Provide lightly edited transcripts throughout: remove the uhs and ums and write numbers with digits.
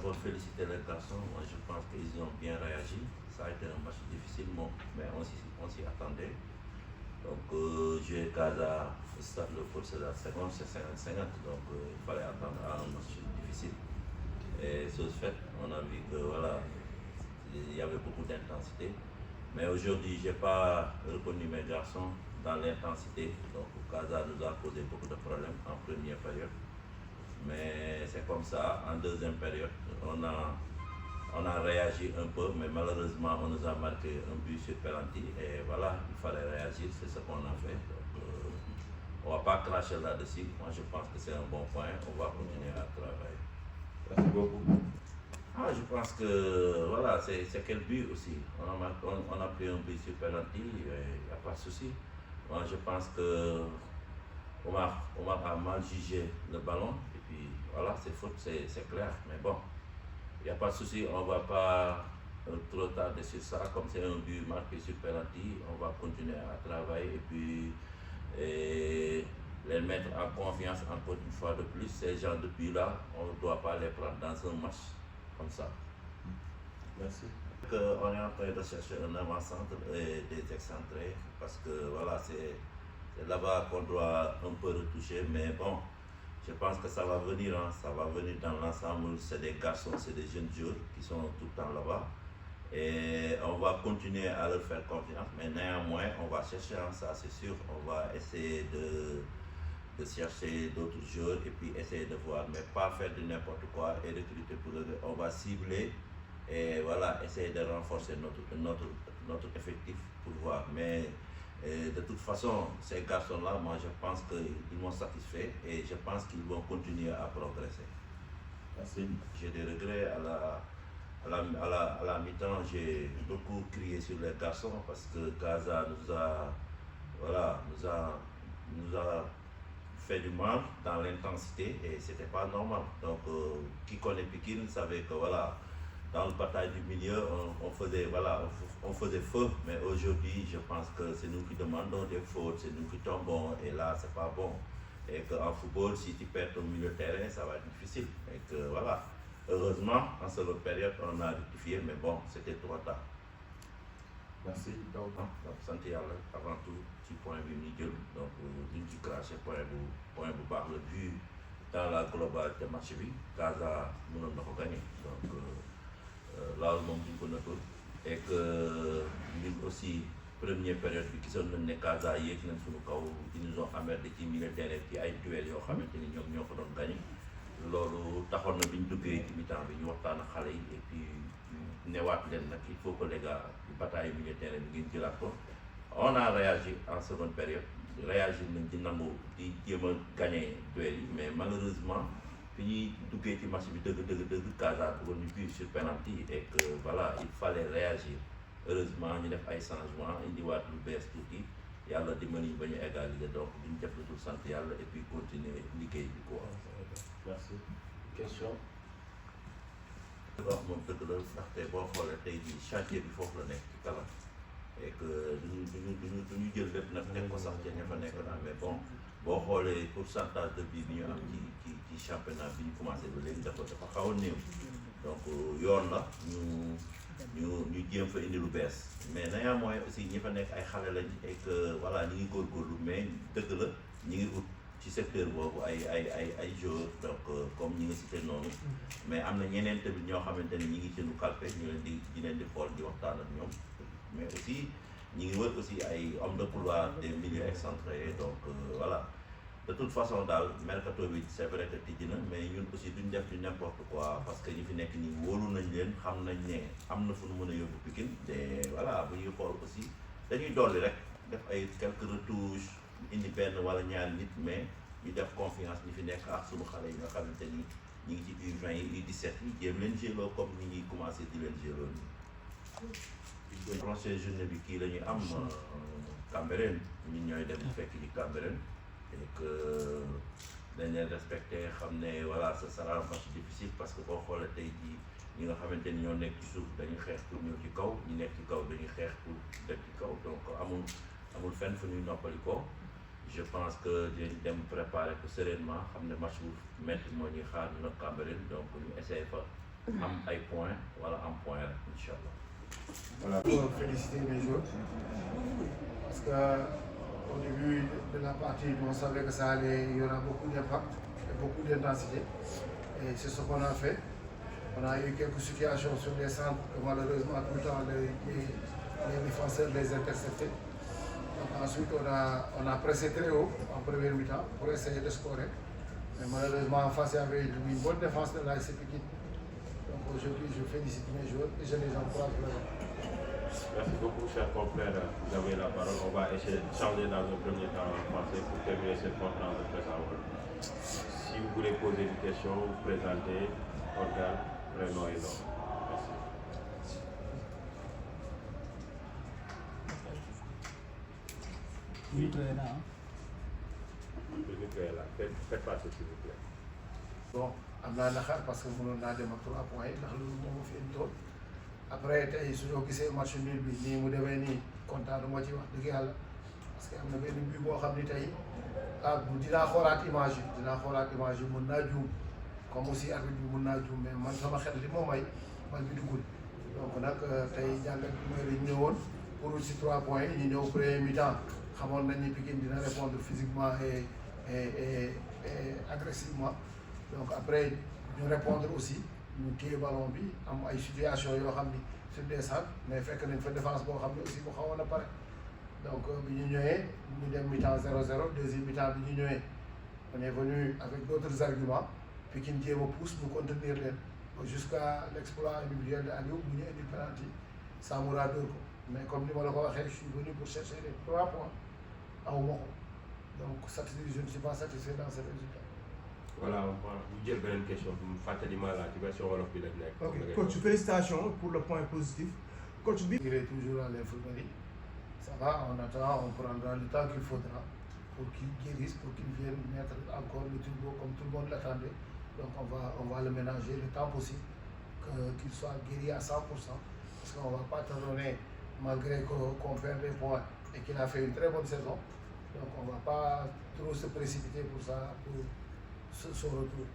d'abord féliciter les garçons. Moi, je pense qu'ils ont bien réagi. Ça a été un match difficile, bon, mais on s'y attendait. Donc, jouer Casa, le stade de foot, c'est la seconde, c'est 50-50. Donc, il fallait attendre à un match difficile. Et chose faite, on a vu que voilà, il y avait beaucoup d'intensité. Mais aujourd'hui, je n'ai pas reconnu mes garçons dans l'intensité. Donc, Casa nous a posé beaucoup de problèmes en première période. Mais c'est comme ça, en deuxième période, on a réagi un peu, mais malheureusement, on nous a marqué un but sur penalty. Et voilà, il fallait réagir, c'est ce qu'on a fait. Donc, on ne va pas cracher là-dessus. Moi, je pense que c'est un bon point. On va continuer à travailler. Merci beaucoup. Je pense que voilà, c'est quel but aussi. On a pris un but sur penalty, il n'y a pas de souci. Moi, je pense que Omar a mal jugé le ballon. Et puis voilà, c'est faute, c'est clair. Mais bon, il n'y a pas de souci, on ne va pas trop tarder sur ça. Comme c'est un but marqué sur penalty, on va continuer à travailler et puis les mettre en confiance encore une fois de plus. Ces gens de but-là, on ne doit pas les prendre dans un match comme ça. Merci. On est en train de chercher un avant-centre et des excentrés parce que voilà, c'est là-bas qu'on doit un peu retoucher, mais bon, je pense que ça va venir, ça va venir dans l'ensemble. C'est des garçons, c'est des jeunes joueurs qui sont tout le temps là-bas. Et on va continuer à leur faire confiance, mais néanmoins, on va chercher, ça c'est sûr. On va essayer de chercher d'autres joueurs et puis essayer de voir, mais pas faire de n'importe quoi et recruter pour eux. On va cibler et voilà, essayer de renforcer notre effectif pour voir. Mais de toute façon, ces garçons-là, moi je pense qu'ils m'ont satisfait et je pense qu'ils vont continuer à progresser. Merci. J'ai des regrets à la mi-temps, j'ai beaucoup crié sur les garçons parce que Casa nous a fait du mal dans l'intensité et c'était pas normal. Donc, qui connaît Pikine savait que voilà, dans le bataille du milieu, on faisait feu, mais aujourd'hui, je pense que c'est nous qui demandons des fautes, c'est nous qui tombons, et là, c'est pas bon. Et qu'en football, si tu perds ton milieu de terrain, ça va être difficile. Et que voilà, heureusement, en seconde période, on a rectifié, mais bon, c'était trop tard. Merci. Donc, santé avant tout, petit point de vue, donc, d'une qui crache, point de barre le but dans la globalité de match, Casa, nous n'avons pas gagné. Donc, là moom duñ ko nëppal et que ñun aussi première période bi gisoon nañ ne Casa yéeg nañ suñu kaw ils nous ont emmerdé ci milieu terrain ci ay duel yoo xamante ni ñoom ñoo ko doon gagné loolu taxoon na bi ñu duggee ci mi-temps bi ñu waxtaan ak xale yi et puis newaat leen nag il faut que les gars bataille milieu terrain bi ngeen jëlaat ko. On a réagi en seconde période réagi nañ di nangu di jéem a gagné duel yi mais malheureusement fi ñuy duggee ci match bi dëgg Casa dugal ñu but sur penalty et que voilà il fallait réagir heureusement ñu def ay changements indiwaat lu bees tuuti yàlla dimbali ñu ba ñu égaliser donc duñ def lu dul sant yàlla et puis continuer liggéey bi quoi. Merci. Question. wax moom dëgg la ndaxte boo xoolee tey jii chantier bi foofu la nekk ci kala et que duñu jël lépp nag teg ko sax ca ña fa nekk naa mais bon boo xoolee pourcentage de bii bi ñu am ci championnat bi ñu commencé ba léegi dafa xaw a néew donc yoon la ñu jéem fa indi lu bees mais néanmoins aussi ñi fa nekk ay xale lañ et que voilà ñi ngi góorgóorlu mais dëgg la ñi ngi ut ci secteur boobu ay joueurs donc comme ñi nga cité noonu mais am na ñeneen tamit ñoo xamante ni ñi ngi ci lu calpe ñu leen di xool di waxtaan ak ñoom mais aussi ñi ngi wër aussi ay hommes de couloir des milieux excentrés donc voilà de toute façon daal mercato bi c'est vrai que tijji na mais ñun aussi duñ def du n'importe quoi parce que ñi fi nekk nii wóolu nañ leen xam nañ ne am na fu nu mën a yóbbu Pikine te voilà bu ñuy xool aussi dañuy dolli rek def ay quelques retouches indi benn wala ñaari nit mais ñu def confiance ñi fi nekk ak suñu xale yi nga xamante ni ñi ngi ci U20 yi U17 yi jéem leen jëloo comme ni ñuy commencé di leen jëloo nii. prochaine journée bi kii la ñuy am Cambérène ñun ñooy dem fekk ji Cambérène et que dañ leen respecté xam ne voilà ce sera un match difficile parce que boo xoolee tey jii ñi nga xamante ni ñoo nekk ci suuf dañuy xeex pour ñëw ci kaw ñi nekk ci kaw dañuy xeex pour dem ci kaw donc amul fenn fu ñuy noppali ko. Je pense que dinañ dem préparer ko sereinement xam ne match bu métti moo ñuy xaar ñu nag Cambérène donc ñu essayer fa am ay points wala am point rek incha allah. Voilà. Pour féliciter les joueurs parce que au début de la partie on savait que ça allait, il y aura beaucoup d'impact et beaucoup d'intensité et c'est ce qu'on a fait. On a eu quelques situations sur les centres que malheureusement tout le temps les défenseurs les interceptaient. Donc ensuite on a pressé très haut en première mi-temps pour essayer de scorer. Mais malheureusement en face il y avait une bonne défense de l'AS Pikine. Donc aujourd'hui je félicite mes joueurs et je les encourage vraiment. Merci beaucoup, chers confrères. Vous avez la parole. On va essayer de changer dans un premier temps en français pour terminer cette conférence de presse en wolof. Si vous voulez poser une question, vous présentez, organe, prénom et nom. Merci. Oui. Faites passer s'il vous plaît. Bon am naa naxar parce que mënoon naa dem ak 3 points ndax loolu moo ma fi indiwoon après tey suñoo gisee match nul bi nii mu demee nii kontaan moo ci wax dëgg yàlla parce que am na benn but boo xam ni tey dinaa xoolaat image yi mun naa juum comme aussi arbitre bi mun naa juum mais man sama xel li moo may bal bi duggul donc nag tey jàngat bi mooy dañ ñëwoon pour si 3 points yi ñu ñëw premier mi-temps xamoon nañ ni Pikine dina répondre physiquement et agressivement donc après ñu répondre aussi ñu téye ballon bi am ay situation yoo xam ni sur des centres mais fekk nañ fa défense boo xam ne aussi bu xawoon a pare donc bi ñu ñëwee ñu dem mi-temps 0-0 deuxième mi-temps bi ñu ñëwee on est venu avec d'autres arguments Pikine jéem a pousse ñu contenir leen jusqu'à l'exploit individuel de Aliou bu ñu indi penalty Samoura dóor ko mais comme ni ma la ko waxee je suis venu pour chercher les 3 points awuma ko donc satisfait je ne suis pas satisfait dans ce résultat. Voilà, vous dire une question. Fatalement la version wolof bi la nekk. Ok, coach, félicitations pour le point positif. Coach bi. Il est toujours à l'infirmerie. Ça va, on attend, on prendra le temps qu'il faudra pour qu'il guérisse, pour qu'il vienne mettre encore le turbo comme tout le monde l'attendait. Donc on va le ménager le temps possible, qu'il soit guéri à 100%. Parce qu'on ne va pas tardonner malgré qu'on perd des points et qu'il a fait une très bonne saison. Donc on ne va pas trop se précipiter pour ça, pour son retour.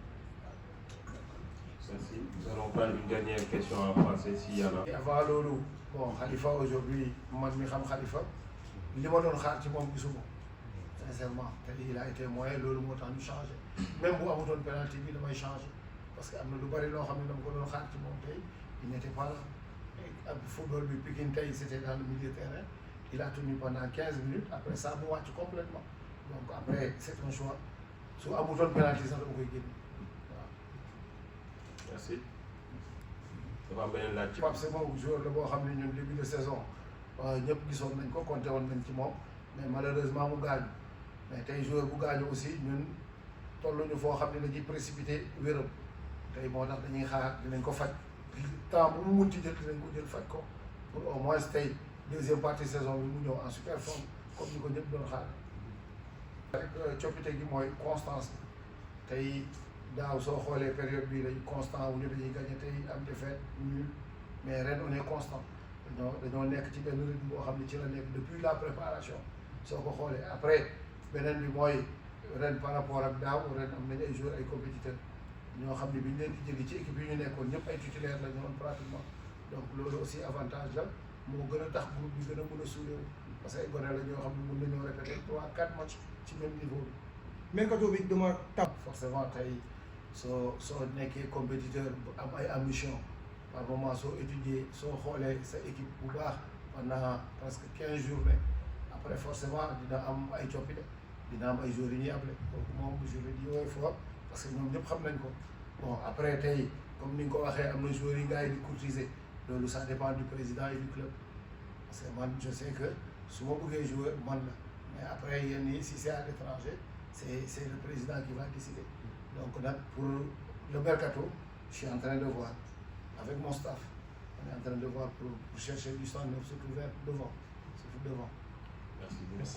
Merci. Nous allons prendre une dernière question en français s'il y en a. Et avant loolu bon Khalifa aujourd'hui man mi xam Khalifa li ma doon xaar ci moom gisuma sincèrement te il a été moyen loolu moo tax ñu changé même bu amutoon penalty bi damay changé parce que am na lu bari loo xam ne dama ko doon xaar ci moom tey il n'était pas là ak football bi Pikine tey c'était dans le milieu de terrain il a tenu pendant 15 minutes après ça mu wàcc complètement donc après c'est un choix su amutoon penalty sax dama koy génn waaw. Merci. dafa am beneen laaj ci. Pape c'est moom joueur la boo xam ne ñun début de saison ñëpp gisoon nañ ko compté woon nañ ci moom mais malheureusement mu gaañu mais tey joueur bu gaañu aussi ñun tolluñu foo xam ne dañuy précipité wéram tey moo tax dañuy xaar dinañ ko faj temps bu mu munti jël dinañ ko jël faj ko pour au moins tey deuxième partie saison bi mu ñëw en super forme comme ni ko ñëpp doon xaar. rek coppite gi mooy constance bi tey daaw soo xoolee période bii dañu constant wu ñu dañuy gagné tey am défaite nul mais ren on est constant dañoo nekk ci benn rythme boo xam ne ci la nekk depuis la préparation soo ko xoolee après beneen bi mooy ren par rapport ak daaw ren am nañu ay joueurs ay compétiteurs ñoo xam ne bi ñu leen di jëli ci équipe yi ñu nekkoon ñëpp ay titulaires la ñu woon pratiquement donc loolu aussi avantage la moo gën a tax groupe bi gën a mën a suulewu parce que ay gone la ñoo xam ne mën nañoo répéter 3-4 matchs ci même niveau bi. mercato bi dama tab. forcément tey soo nekkee compétiteur bu am ay ambition par moment soo étudier soo xoolee sa équipe bu baax pendant presque 15 journées après forcément dina am ay coppite dina am ay jours yi ñuy appelé kooku moom je le dis haut et fort parce que ñoom ñëpp xam nañ ko bon après tey comme ni nga ko waxee am na joueurs yi gars yi di courtiser loolu ça dépend du président et du club parce que man je sais que su ma bëggee joueur man la mais après yéen ñi si c'est à l'étranger c'est le président qui va décider donc nag pour le mercato je suis en train de voir avec mon staff on est en train de voir pour chercher du sang neuf surtout vers devant. Merci.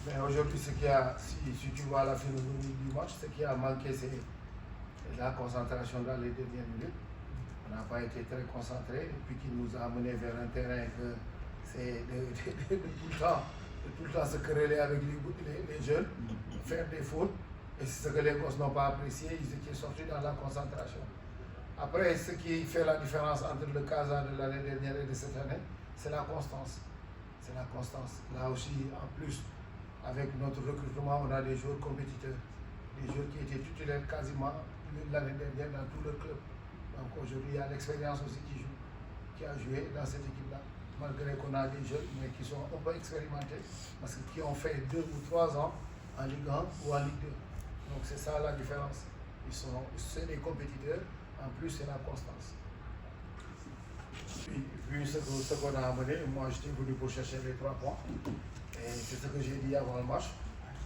Mais aujourd'hui ce qui a si tu vois la philosophie du match ce qui a manqué c'est la concentration dans les dernières minutes on n'a pas été très concentré et puis qui nous a mené vers un terrain que c'est de tout le temps se quereller avec les jeunes, faire des fautes. Et c'est ce que les gosses n'ont pas apprécié, ils étaient sortis dans la concentration. Après, ce qui fait la différence entre le Casa de l'année dernière et de cette année, c'est la constance. C'est la constance. Là aussi, en plus, avec notre recrutement, on a des joueurs compétiteurs, des joueurs qui étaient titulaires quasiment l'année dernière dans tout le club. Donc aujourd'hui, il y a l'expérience aussi qui a joué dans cette équipe-là. Malgré qu'on a des jeunes, mais qui sont un peu expérimentés, parce que qui ont fait 2 ou 3 ans en Ligue 1 ou en Ligue 2. Donc c'est ça la différence. C'est des compétiteurs, en plus c'est la constance. Puis, vu ce qu'on a amené, moi j'étais venu pour chercher les 3 points. Et c'est ce que j'ai dit avant le match.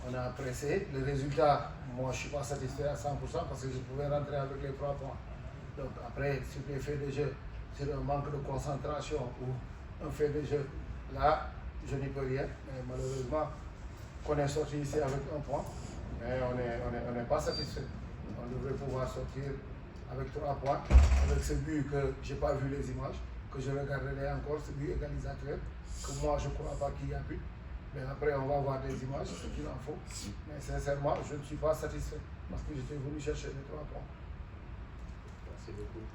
On a pressé. Le résultat, moi je ne suis pas satisfait à 100% parce que je pouvais rentrer avec les 3 points. Donc après, sur les faits de jeu, sur un manque de concentration ou un fait de jeu, là, je n'y peux rien. Mais malheureusement, qu'on est sorti ici avec 1 point, mais on n'est pas satisfait. On devrait pouvoir sortir avec 3 points, avec ce but que je n'ai pas vu les images, que je regarderai encore, ce but égalisateur, que moi je ne crois pas qu'il y a but. Mais après, on va voir des images, ce qu'il en faut. Mais sincèrement, je ne suis pas satisfait parce que j'étais venu chercher les 3 points. Merci beaucoup.